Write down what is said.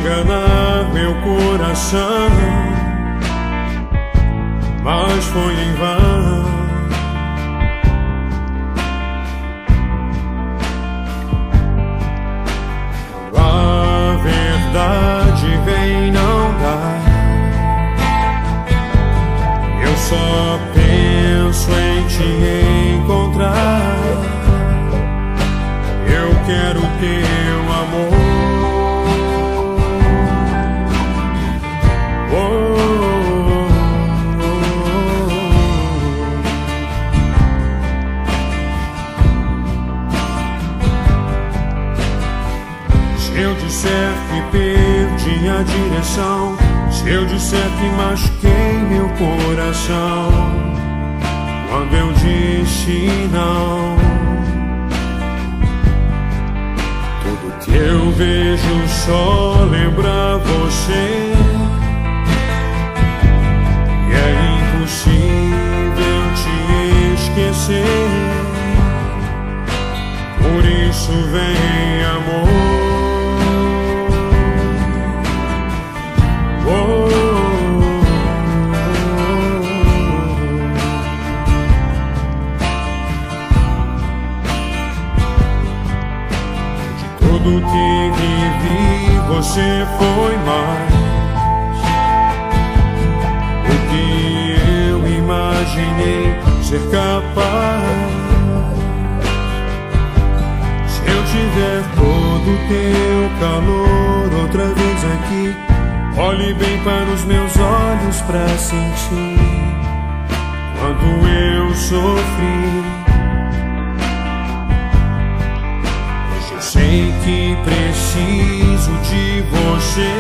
enganar meu coração, mas foi em vão. A verdade vem, não dá. Eu só penso em te encontrar. Eu quero teu amor. Se eu disser que perdi a direção, se eu disser que machuquei meu coração, quando eu disse não, tudo que eu vejo só lembra você. E é impossível te esquecer. Por isso vem, amor. Tudo que vivi, você foi mais do que eu imaginei ser capaz. Se eu tiver todo o teu calor outra vez aqui, olhe bem para os meus olhos pra sentir quando eu sofri. Sei que preciso de você.